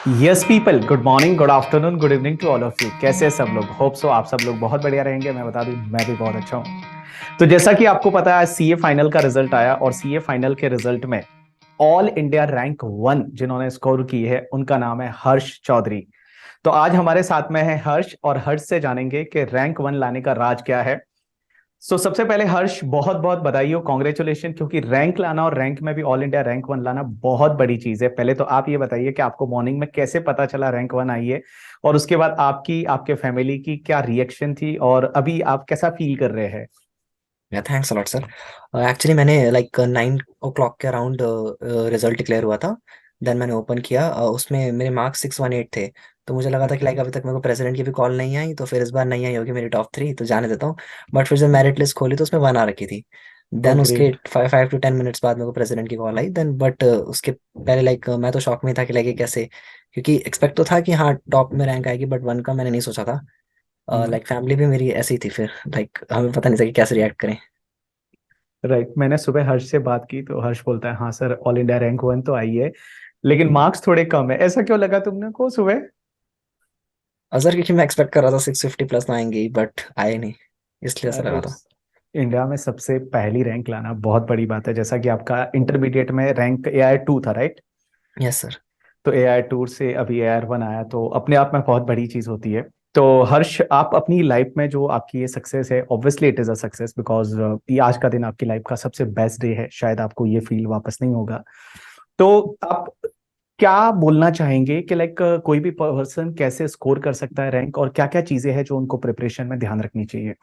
Yes people, good morning, good afternoon, good evening to all of you. कैसे हैं सब लोग? होप सो आप सब लोग बहुत बढ़िया रहेंगे। मैं बता दूं, मैं भी बहुत अच्छा हूँ। तो जैसा कि आपको पता है, सीए फाइनल का रिजल्ट आया और सीए फाइनल के रिजल्ट में ऑल इंडिया रैंक 1 जिन्होंने स्कोर की है उनका नाम है हर्ष चौधरी। तो आज हमारे साथ में है हर्ष, और हर्ष से जानेंगे कि रैंक 1 लाने का राज क्या है। सबसे पहले हर्ष, बहुत बहुत बधाई हो, कॉन्ग्रेचुलेशन, क्योंकि रैंक लाना और रैंक में भी ऑल इंडिया रैंक 1 लाना बहुत बड़ी चीज है। पहले तो आप ये बताइए कि आपको मॉर्निंग में कैसे पता चला रैंक 1 आई है, और उसके बाद आपकी, आपके फैमिली की क्या रिएक्शन थी, और अभी आप कैसा फील कर रहे हैं? या थैंक्स अलॉट सर। एक्चुअली मैंने लाइक 9 o'clock के अराउंड रिजल्ट डिक्लेयर हुआ था। देन मैंने ओपन किया, उसमें मेरे मार्क्स 618 थे। तो मुझे लगा था कि लाइक अभी तक मेरे को प्रेसिडेंट की भी कॉल नहीं आई, तो फिर इस बार नहीं आई होगी मेरी टॉप 3, तो जाने देता हूँ। बट फिर जब मेरिट लिस्ट खोली तो उसमें 1 आ रखी थी। ओ देन उसके ग्रेट। 5 to 10 मिनट्स बाद मेरे को प्रेसिडेंट की कॉल आई। देन बट उसके पहले लाइक मैं तो शॉक में था कि लाइक ये कैसे, क्योंकि एक्सपेक्ट तो था कि हाँ टॉप में रैंक आएगी, बट 1 का मैंने नहीं सोचा था। लाइक फैमिली भी मेरी ऐसी ही थी, फिर लाइक हमें पता नहीं था कि कैसे रिएक्ट करें। राइट, मैंने सुबह हर्ष से बात की तो हर्ष बोलता है हाँ सर, ऑल इंडिया रैंक 1 तो आई है, लेकिन मार्क्स थोड़े कम है। ऐसा क्यों लगा तुमने को सुबह? सर क्योंकि मैं एक्सपेक्ट कर रहा था 650 प्लस आएंगे, बट आए नहीं, इसलिए ऐसा अरे, लगा था। इंडिया में सबसे पहली रैंक लाना बहुत बड़ी बात है। जैसा कि आपका इंटरमीडिएट में रैंक AR2 था, राइट? Yes sir. तो AR2 से अभी AR1 आया, तो अपने आप में बहुत बड़ी चीज होती है। तो हर्ष, आप अपनी लाइफ में जो आपकी ये सक्सेस है, obviously it is a success, because ये आज का दिन आपकी लाइफ का सबसे बेस्ट डे है। शायद आपको ये फील वापस नहीं होगा। तो आप क्या बोलना चाहेंगे कि लाइक कोई भी पर्सन कैसे स्कोर कर सकता है रैंक, और क्या क्या चीजें हैं जो उनको प्रिपरेशन में ध्यान रखनी चाहिए?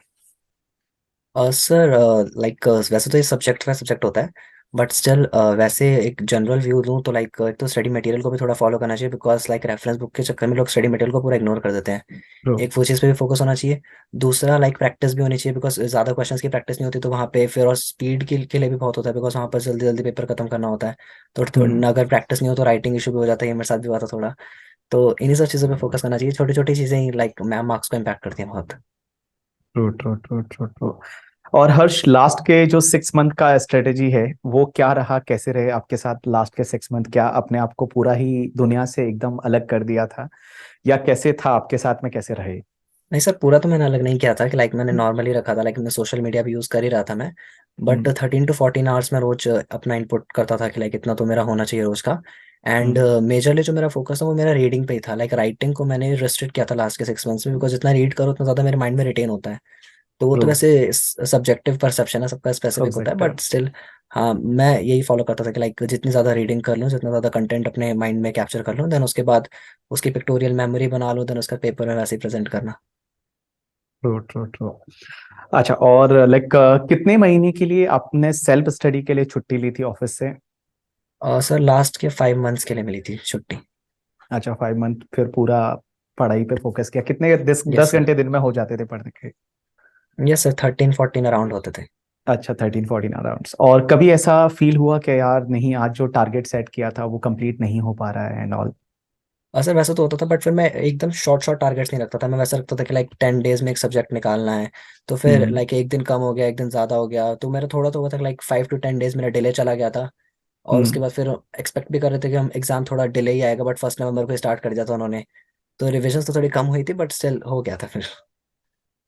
सर लाइक वैसे तो ये सब्जेक्ट का सब्जेक्ट होता है, बट स्टिल वैसे एक जनरल व्यू दूं तो लाइक एक तो स्टडी मटेरियल को भी थोड़ा फॉलो करना चाहिए, बिकॉज लाइक रेफरेंस बुक के चक्कर में लोग स्टडी मटेरियल को पूरा इग्नोर कर देते हैं। ट्रू। एक वो चीज़ पे भी फोकस होना चाहिए। दूसरा लाइक प्रैक्टिस भी होनी चाहिए, बिकॉज ज़्यादा क्वेश्चंस की प्रैक्टिस नहीं होती तो वहाँ पे फिर, और स्पीड के लिए भी बहुत होता है, बिकॉज वहाँ पर जल्दी जल्दी पेपर खत्म करना होता है। अगर प्रैक्टिस नहीं हो तो राइटिंग इशू भी हो जाता है, ये मेरे साथ भी हुआ था थोड़ा। तो इन्हीं सब चीज़ों पे फोकस करना चाहिए, छोटी छोटी चीज़ें ही लाइक मैम मार्क्स को इम्पैक्ट करती हैं बहुत। True true true true true. और हर्ष, लास्ट के जो 6 मंथ का स्ट्रेटेजी है वो क्या रहा? कैसे रहे आपके साथ लास्ट के 6 मंथ? क्या अपने आप को पूरा ही दुनिया से एकदम अलग कर दिया था, या कैसे था आपके साथ में, कैसे रहे? नहीं सर, पूरा तो मैंने अलग नहीं किया था कि लाइक मैंने नॉर्मली रखा था, लाइक मैं सोशल मीडिया भी यूज़ कर ही रहा था मैं। But hmm. 13 to 14 आवर्स में रोज अपना इनपुट करता था कि लाइक इतना तो मेरा होना चाहिए रोज का। And hmm. मेजरली जो मेरा फोकस था वो मेरा रीडिंग पे ही था। लाइक राइटिंग को मैंने रिस्ट्रिक्ट किया था लास्ट के 6 मंथ्स में, बिकॉज जितना रीड करो उतना ज़्यादा मेरे माइंड में रिटेन होता है। तो वो तो ट्रू। वैसे सब्जेक्टिव परसेप्शन है, सबका स्पेसिफिक होता है, सब्जेक्टिव। बट स्टिल हाँ मैं यही फॉलो करता था कि लाइक जितनी ज़्यादा रीडिंग कर लूँ, जितना ज़्यादा कंटेंट अपने माइंड में कैप्चर कर लूँ, देन उसके बाद उसकी पिक्टोरियल मेमोरी बना लूँ, देन उसका पेपर में वैसे ही प्रेजेंट करना। True true true. अच्छा, और लाइक कितने महीने के लिए आपने सेल्फ स्टडी के लिए छुट्टी ली थी ऑफिस से? और सर लास्ट के 5 मंथ्स के लिए मिली थी छुट्टी। अच्छा, 5 मंथ फिर पूरा पढ़ाई पे फोकस किया? कितने, दस यस दस सर। घंटे दिन में हो जाते थे पढ़ने के? यस सर, 13-14 अराउंड होते थे। अच्छा, 13-14 अराउंड। और कभी ऐसा फील हुआ कि यार नहीं, आज जो टारगेट सेट किया था वो कंप्लीट नहीं हो पा रहा है एंड ऑल? और सर वैसे तो होता था, बट फिर मैं एकदम शॉर्ट शॉर्ट टारगेट्स नहीं रखता था। मैं वैसा रखता था कि लाइक 10 डेज में एक सब्जेक्ट निकालना है। तो फिर हम्म। लाइक एक दिन कम हो गया, एक दिन ज्यादा हो गया, तो मेरा थोड़ा तो हुआ था लाइक 5 to 10 डेज मेरा डिले चला गया था। और उसके हम्म। बाद फिर एक्सपेक्ट भी कर रहे थे कि हम एग्जाम थोड़ा डिले ही आएगा, बट 1 नवंबर को स्टार्ट कर दिया था उन्होंने। तो रिविजन तो थोड़ी कम हुई थी, बट स्टिल हो गया था फिर।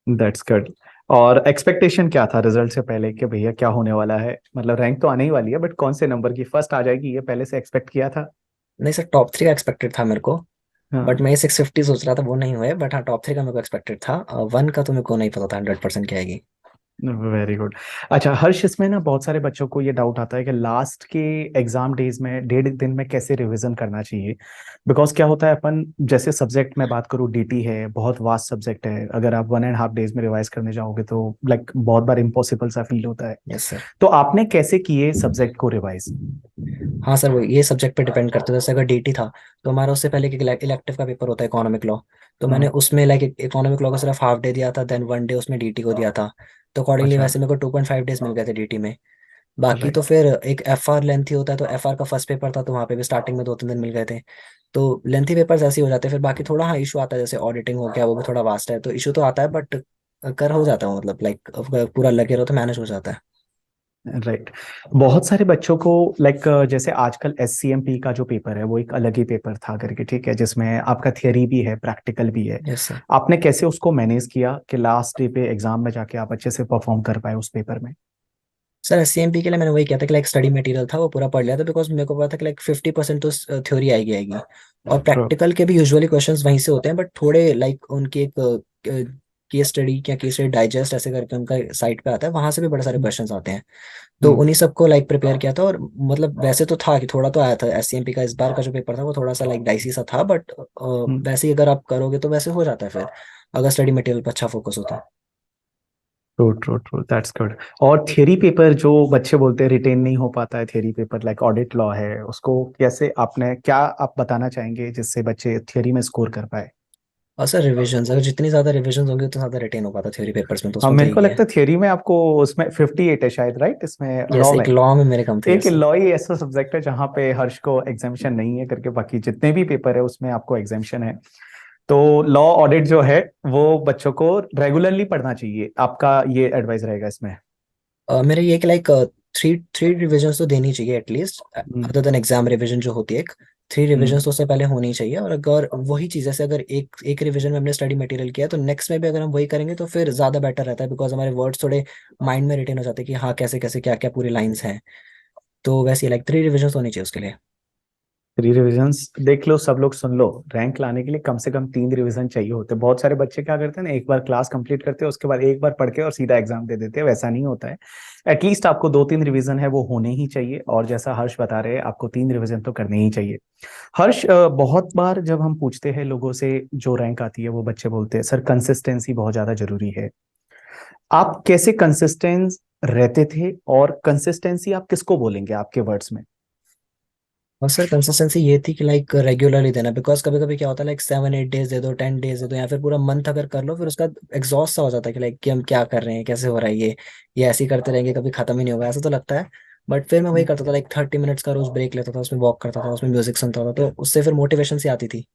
That's good. और एक्सपेक्टेशन क्या था रिजल्ट से पहले कि भैया क्या होने वाला है? मतलब रैंक तो आने ही वाली है, बट कौन से नंबर की फर्स्ट आ जाएगी, ये पहले से एक्सपेक्ट किया था? नहीं सर, टॉप 3 का एक्सपेक्टेड था मेरे को। बट हाँ। मैं ये 650 सोच रहा था, वो नहीं हुए, बट हाँ टॉप 3 का मेरे को एक्सपेक्टेड था। 1 का तो मेरे को नहीं पता था 100% क्या आएगी। Very good. अच्छा हर्ष, इसमें ना बहुत सारे बच्चों को ये डाउट आता है कि लास्ट के एग्जाम डेज में, 1.5 दिन में कैसे रिवीजन करना चाहिए। बिकॉज क्या होता है, अपन जैसे सब्जेक्ट में बात करूँ, डीटी है, बहुत वास्ट सब्जेक्ट है। अगर आप 1.5 डेज में रिवाइज करने जाओगे तो लाइक बहुत बार इम्पॉसिबल सा फील होता है। Yes sir. तो आपने कैसे किए सब्जेक्ट को रिवाइज? हाँ सर, वो ये सब्जेक्ट पे डिपेंड करता है। जैसे अगर डीटी था तो हमारा उससे पहले एक इलेक्टिव का पेपर होता है, इकोनॉमिक लॉ। तो मैंने हाँ। उसमें लाइक इकोनॉमिक लॉ का सिर्फ हाफ डे दिया था, देन 1 डे उसमें डीटी को दिया था। तो अकॉर्डिंगली अच्छा। वैसे मेरे को 2.5 डेज मिल गए थे डीटी में। बाकी राइट। तो फिर एक एफआर लेंथी होता है, तो एफआर का फर्स्ट पेपर था, तो वहाँ पे भी स्टार्टिंग में 2-3 दिन मिल गए थे। तो लेंथी पेपर्स ऐसे ही हो जाते हैं। फिर बाकी थोड़ा हाँ इशू आता है, जैसे ऑडिटिंग हो गया, वो भी थोड़ा वास्ट है, तो इशू तो आता है, बट कर हो जाता है, मतलब लाइक पूरा लगे रहो तो मैनेज हो जाता है। राइट। बहुत सारे बच्चों को लाइक जैसे आजकल एससीएमपी का जो पेपर है वो एक अलग ही पेपर था करके, ठीक है, जिसमें आपका थियरी भी है, प्रैक्टिकल भी है। Yes sir. आपने कैसे उसको मैनेज किया कि लास्ट डे पे एग्जाम में जाके आप अच्छे से परफॉर्म कर पाए उस पेपर में? सर एससीएमपी के लिए मैंने वही किया था कि लाइक स्टडी मटेरियल था वो पूरा पढ़ लिया था, बिकॉज मेरे को पता था कि लाइक 50% तो थ्योरी आएगी। और ट्रू। प्रैक्टिकल के भी यूजुअली क्वेश्चंस वहीं से होते हैं, बट थोड़े लाइक उनकी एक केस स्टडी या केस स्टडी डाइजेस्ट ऐसे करके उनका साइट पे आता है, वहां से भी बड़े सारे क्वेश्चंस आते हैं। तो हम्म। उन्हीं सबको लाइक प्रिपेयर किया था। और मतलब वैसे तो था कि थोड़ा तो आया था, एससीएमपी का इस बार का जो पेपर था वो थोड़ा सा लाइक डाइसी सा था, बट वैसे ही अगर आप करोगे तो वैसे हो जाता है फिर, अगर स्टडी मटेरियल पर अच्छा फोकस होता है। True true true, that's good. और थियरी पेपर जो बच्चे बोलते हैं रिटेन नहीं हो पाता है, theory paper like audit law है, उसको कैसे आपने, क्या आप बताना चाहेंगे जिससे बच्चे थियरी में स्कोर कर पाए? और सर रिविजन, अगर जितनी ज्यादा रिविजन होंगी उतना ज्यादा रिटेन हो पाता थ्योरी पेपर्स में, तो हाँ, उसमें तो मेरे को यही है। लगता है थियरी में आपको उसमें 58 है शायद, राइट, इसमें यस, लॉ में। एक लॉ में मेरे कम थे, एक यस सर। लॉ ही ऐसा सब्जेक्ट है जहाँ पे हर्ष को एग्जामिशन नहीं है करके, बाकी जितने भी पेपर है उसमें आपको एग्जामिशन है। तो लॉ ऑडिट जो है वो बच्चों को रेगुलरली पढ़ना चाहिए, आपका ये एडवाइस रहेगा इसमें? मेरा ये कि लाइक थ्री थ्री रिविजन तो देनी चाहिए एटलीस्ट, हम्म। अदर देन एग्जाम रिविजन जो होती है एक। थ्री हम्म। रिविजन तो उससे पहले होनी चाहिए। और अगर वही चीज, जैसे अगर एक एक रिविजन में हमने स्टडी मटेरियल किया, तो नेक्स्ट में भी अगर हम वही करेंगे तो फिर ज्यादा बेटर रहता है, बिकॉज हमारे वर्ड्स थोड़े माइंड में रिटेन हो जाते हैं कि हाँ कैसे कैसे क्या क्या पूरी लाइंस हैं। तो वैसे लाइक थ्री रिविजन होनी चाहिए उसके लिए। थ्री रिविजन्स देख लो, सब लोग सुन लो, रैंक लाने के लिए कम से कम 3 रिवीजन चाहिए होते हैं। बहुत सारे बच्चे क्या करते हैं ना, एक बार क्लास कंप्लीट करते हैं उसके बाद एक बार पढ़ के और सीधा एग्जाम दे देते हैं, वैसा नहीं होता है। एटलीस्ट आपको 2-3 रिवीजन है वो होने ही चाहिए, और जैसा हर्ष बता रहे हैं आपको 3 रिवीजन तो करने ही चाहिए। हर्ष, बहुत बार जब हम पूछते हैं लोगों से जो रैंक आती है वो बच्चे बोलते हैं सर कंसिस्टेंसी बहुत ज्यादा जरूरी है। आप कैसे कंसिस्टेंट रहते थे, और कंसिस्टेंसी आप किसको बोलेंगे आपके वर्ड्स में? और सर कंसिस्टेंसी ये थी कि लाइक रेगुलरली देना, बिकॉज कभी कभी क्या होता है लाइक 7-8 डेज दे दो, 10 डेज दे दो, या फिर पूरा मंथ अगर कर लो, फिर उसका एग्जॉस्ट सा हो जाता है कि लाइक कि हम क्या कर रहे हैं, कैसे हो रहा है ये ऐसे ही करते रहेंगे, कभी खत्म ही नहीं होगा, ऐसा तो लगता है। बट फिर मैं वही हम्म। करता था, लाइक 30 मिनट्स का रोज ब्रेक लेता था, उसमें वॉक करता था, उसमें म्यूजिक सुनता था, तो उससे फिर मोटिवेशन सी आती थी।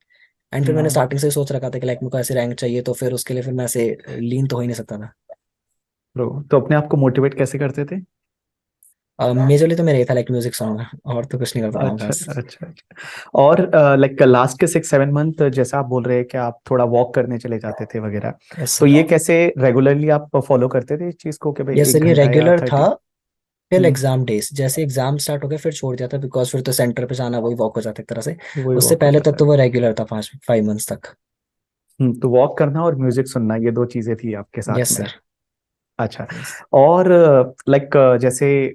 एंड फिर मैंने हम्म। स्टार्टिंग से ही सोच रखा था कि लाइक मुझको ऐसे रैंक चाहिए, तो फिर उसके लिए फिर मैं ऐसे लीन तो हो ही नहीं सकता था। तो अपने आप को मोटिवेट कैसे करते थे? मेजरली तो मेरा ये था लाइक म्यूजिक सुनना, और तो कुछ नहीं करता था अच्छा बस। अच्छा अच्छा। और लाइक लास्ट के 6-7 मंथ जैसा आप बोल रहे हैं कि आप थोड़ा वॉक करने चले जाते थे वगैरह, यस तो सर। ये कैसे रेगुलरली आप फॉलो करते थे इस चीज को कि भाई यस एक सर, ये घंटा या रेगुलर था 30? Till hmm. Exam days. जैसे एग्जाम स्टार्ट हो गया फिर छोड़ दिया था, बिकॉज फिर तो सेंटर पे जाना वही वॉक हो जाता है एक तरह से। वही उससे वॉक हो पहले तक जाता तो है। वो रेगुलर था, 5-5 मंथ्स तक। तो वॉक करना और म्यूजिक सुनना ये दो चीजें थी आपके साथ यस में? सर। अच्छा। यस। और लाइक जैसे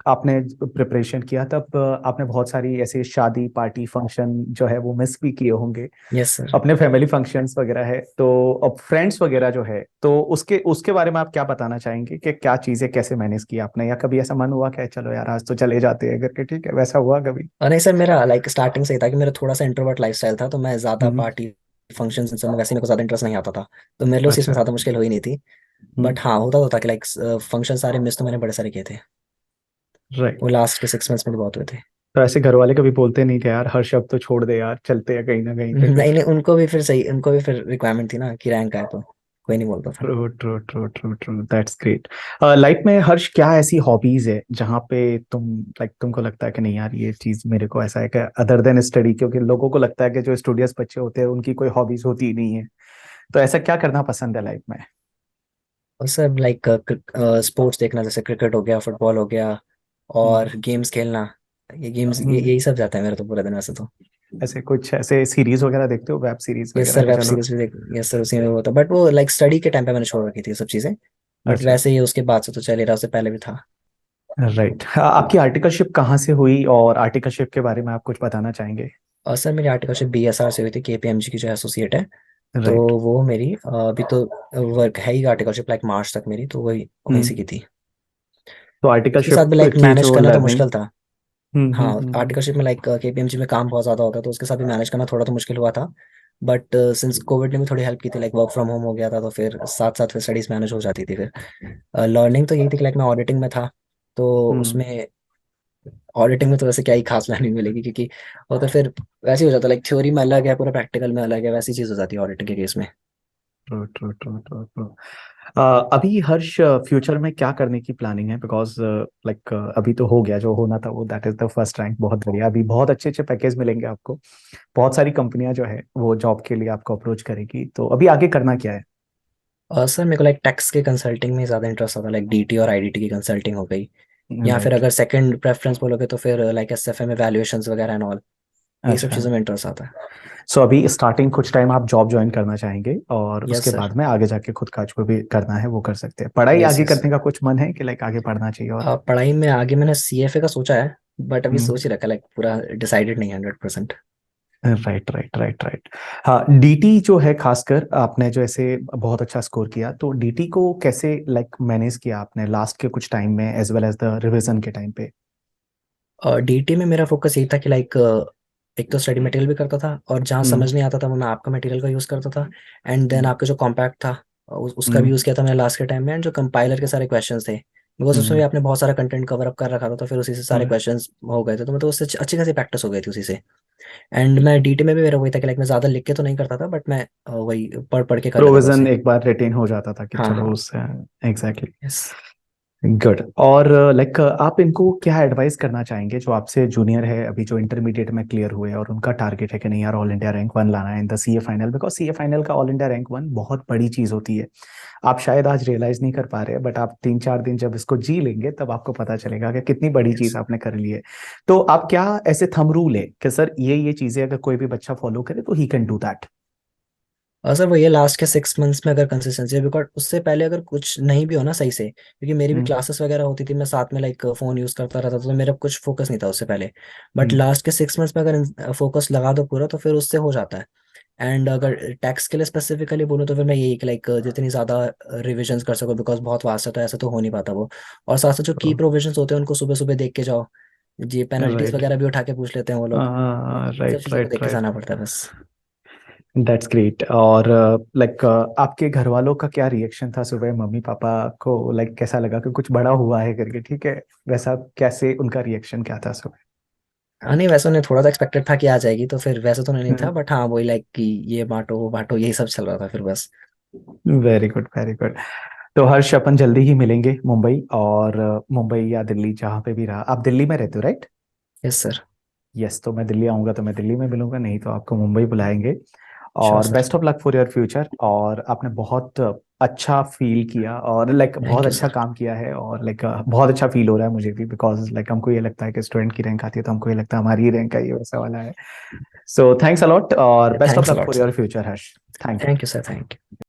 आपने प्रिपरेशन किया तब आपने बहुत सारी ऐसे शादी पार्टी फंक्शन जो है वो मिस भी किए होंगे, यस सर। अपने फैमिली फंक्शंस वगैरह है तो, अब फ्रेंड्स वगैरह जो है तो उसके उसके बारे में आप क्या बताना चाहेंगे कि क्या चीजें कैसे मैनेज किया आपने, या कभी ऐसा मन हुआ कि चलो यार आज तो चले जाते हैं करके, ठीक है, वैसा हुआ कभी? और नहीं सर, मेरा लाइक स्टार्टिंग से ही था कि मेरा थोड़ा सा इंट्रोवर्ट लाइफस्टाइल था, तो मैं ज्यादा हम्म। पार्टी फंक्शन इन सब में वैसे मेरे को ज्यादा इंटरेस्ट नहीं आता था। तो मेरे लिए उस चीज़ में अच्छा। ज्यादा मुश्किल हुई नहीं थी। हम्म। बट हाँ, होता तो था कि लाइक फंक्शन सारे मिस तो मैंने बड़े सारे किए थे। वो राइट। लास्ट के 6 मंथ्स में तो बहुत हुए थे। तो ऐसे घर वाले कभी बोलते नहीं कि यार हर्ष अब तो छोड़ दे यार, चलते हैं कहीं ना कहीं पे नहीं कुछ? नहीं, उनको भी फिर सही, उनको भी फिर रिक्वायरमेंट थी ना कि रैंक आए, तो कोई नहीं बोलता था। True true true true true, that's great. Life में हर्ष क्या ऐसी हॉबीज है जहाँ पे तुम लाइक तुमको लगता है कि नहीं यार ये चीज मेरे को ऐसा है कि अदर देन स्टडी, क्योंकि लोगों को लगता है कि जो स्टूडियस बच्चे होते हैं उनकी कोई हॉबीज होती ही नहीं है, तो ऐसा क्या करना पसंद है लाइफ में? और सब लाइक स्पोर्ट्स देखना, जैसे क्रिकेट हो गया, फुटबॉल हो गया, हम्म। और गेम्स खेलना। ये गेम्स हम्म। यही सब जाता है मेरा तो पूरा दिन वैसे तो। ऐसे कुछ ऐसे सीरीज वगैरह देखते हो, वेब सीरीज यस वगैरह सर, के, वेब चलो? सीरीज भी देख, यस सर, उसी में वो था, बट वो लाइक स्टडी के टाइम पे मैंने छोड़ रखी थी ये सब चीजें। बट अच्छा। वैसे ही उसके बाद से तो चल ही रहा, उससे पहले भी था। राइट। आपकी आर्टिकलशिप कहाँ से हुई, और आर्टिकलशिप के बारे में आप कुछ बताना चाहेंगे? और सर मेरी आर्टिकलशिप बीएसआर से हुई थी, केपीएमजी की जो एसोसिएट है। तो राइट। वो मेरी अभी तो वर्क है ही आर्टिकलशिप, लाइक मार्च तक मेरी, तो वही वहीं से हम्म। की थी। तो उसके साथ आर्टिकलशिप भी लाइक की मैनेज जो करना तो लर्निंग। मुश्किल था। हाँ, आर्टिकलशिप में लाइक केपीएमजी में काम बहुत ज्यादा होता है, तो उसके साथ भी मैनेज करना थोड़ा तो मुश्किल हुआ था। बट सिंस कोविड ने भी थोड़ी हेल्प की थी, लाइक वर्क फ्रॉम होम हो गया था, तो फिर साथ साथ फिर स्टडीज मैनेज हो जाती थी फिर। लर्निंग तो यही थी कि लाइक मैं ऑडिटिंग में था, तो हम्म। उसमें ऑडिटिंग में तो वैसे क्या ही खास लर्निंग मिलेगी, क्योंकि वो तो फिर वैसे ही हो जाता है, लाइक थ्योरी में अलग है, पूरा प्रैक्टिकल में अलग है, वैसी चीज हो जाती है ऑडिटिंग के केस में। True true true true true. अभी हर्ष फ्यूचर में क्या करने की प्लानिंग है? बिकॉज लाइक अभी तो हो गया जो होना था वो, that is the first rank, बहुत बढ़िया। अभी बहुत अच्छे अच्छे पैकेज मिलेंगे आपको, बहुत सारी कंपनियां जो है वो जॉब के लिए आपको अप्रोच करेगी, तो अभी आगे करना क्या है? सर मेरे को लाइक टैक्स के कंसल्टिंग में ज़्यादा इंटरेस्ट आता है, लाइक डीटी और आईडीटी की कंसल्टिंग हो गई। या फिर राइट। अगर सेकंड प्रेफरेंस बोलोगे तो फिर लाइक एसएफए में वैल्यूएशंस वगैरह एंड ऑल, ये सब अच्छा। चीज़ों में इंटरेस्ट आता है। सो अभी स्टार्टिंग कुछ टाइम आप जॉब ज्वाइन करना चाहेंगे, और यस उसके सर। बाद में आगे जाके खुद का जो भी करना है वो कर सकते हैं। पढ़ाई यस आगे यस। करने का कुछ मन है कि लाइक आगे पढ़ना चाहिए और? पढ़ाई में आगे मैंने सीएफए का सोचा है, बट अभी हम्म। सोच ही रखा है, लाइक पूरा डिसाइडेड नहीं है 100%। Right right right right. हाँ, डीटी जो है, खासकर आपने जो ऐसे बहुत अच्छा स्कोर किया, तो डीटी को कैसे लाइक मैनेज किया आपने लास्ट के कुछ टाइम में, as well as the revision के टाइम पे? डीटी में मेरा फोकस यही था कि लाइक एक तो स्टडी मटेरियल भी करता था, और जहाँ हम्म। समझ नहीं आता था वो मैं आपका मटेरियल का यूज़ करता था। एंड देन हम्म। आपका जो कॉम्पैक्ट था उसका भी हम्म। यूज़ किया था मैंने लास्ट के टाइम में। एंड जो कंपाइलर के सारे क्वेश्चंस थे, बिकॉज उसमें भी हम्म। आपने बहुत सारा कंटेंट कवर अप कर रखा था, तो फिर उसी से सारे हम्म। क्वेश्चंस हो गए थे, तो मतलब उससे अच्छी खासी प्रैक्टिस हो गई थी उसी से। एंड मैं डीटी में भी मेरा वही था कि लाइक मैं ज़्यादा लिख के तो नहीं करता था, बट मैं वही पढ़ पढ़ के कर लेता था प्रोविजन उसे। एक बार रिटेन हो जाता था कि हाँ चलो हाँ। उससे। एग्जैक्टली। यस। गुड। और लाइक आप इनको क्या एडवाइस करना चाहेंगे जो आपसे जूनियर है अभी, जो इंटरमीडिएट में क्लियर हुए और उनका टारगेट है कि नहीं यार ऑल इंडिया रैंक वन लाना है in the CA final? Because CA final का ऑल इंडिया रैंक वन बहुत बड़ी चीज होती है। आप शायद आज रियलाइज नहीं कर पा रहे, बट आप 3-4 दिन जब इसको जी लेंगे तब आपको पता चलेगा कि कितनी बड़ी चीज यस। आपने कर ली है। तो आप क्या ऐसे थंब रूल है कि सर ये चीजें अगर कोई भी बच्चा फॉलो करे तो ही कैन डू दैट? और सर वो ये लास्ट के 6 मंथ्स में अगर कंसिस्टेंसी है, बिकॉज उससे पहले अगर कुछ नहीं भी हो ना सही से, क्योंकि मेरी भी हम्म। क्लासेस वगैरह होती थी, मैं साथ में लाइक फोन यूज करता रहता था, तो मेरा कुछ फोकस नहीं था उससे पहले। But hmm. लास्ट के 6 मंथ्स में अगर फोकस लगा दो पूरा, तो फिर उससे हो जाता है। एंड अगर टैक्स के लिए स्पेसिफिकली बोलूँ तो फिर मैं यही कि लाइक जितनी ज़्यादा रिविजन्स कर सको, बिकॉज बहुत वास्ट है तो ऐसा तो हो नहीं पाता वो। और साथ साथ जो की प्रोविजंस होते हैं उनको सुबह सुबह देख के जाओ, जी पेनल्टीज राइट वगैरह भी उठा के पूछ लेते हैं वो लोग। इन सब राइट चीज़ों को राइट देख के राइट। जाना पड़ता है बस। That's great. और लाइक आपके घर वालों का क्या रिएक्शन था सुबह? मम्मी पापा को लाइक कैसा लगा कि कुछ बड़ा हुआ है करके, ठीक है, वैसा कैसे उनका रिएक्शन क्या था सुबह? हाँ नहीं, वैसे उन्हें थोड़ा सा एक्सपेक्टेड था कि आ जाएगी, तो फिर वैसे तो नहीं था, हम्म। बट हाँ वही लाइक कि ये बांटो वो बांटो यही सब चल रहा था फिर बस। Very good very good. तो हर्ष, अपन जल्दी ही मिलेंगे मुंबई, और मुंबई या दिल्ली जहाँ पे भी रहा। आप दिल्ली में रहते हो राइट? Yes sir. यस, तो मैं दिल्ली आऊंगा तो मैं दिल्ली में मिलूंगा, नहीं तो आपको मुंबई बुलाएंगे। श्योर और sir. Best of luck for your future. और आपने बहुत अच्छा फील किया और लाइक बहुत थैंक यू अच्छा सर। काम किया है, और लाइक बहुत अच्छा फील हो रहा है मुझे भी, बिकॉज लाइक हमको ये लगता है कि स्टूडेंट की रैंक आती है तो हमको ये लगता है हमारी ही रैंक आई है, वैसा वाला है। सो थैंक्स अलॉट और best of thanks luck a lot for sir. Your future Harsh. Thank thank you. You sir. Thank you.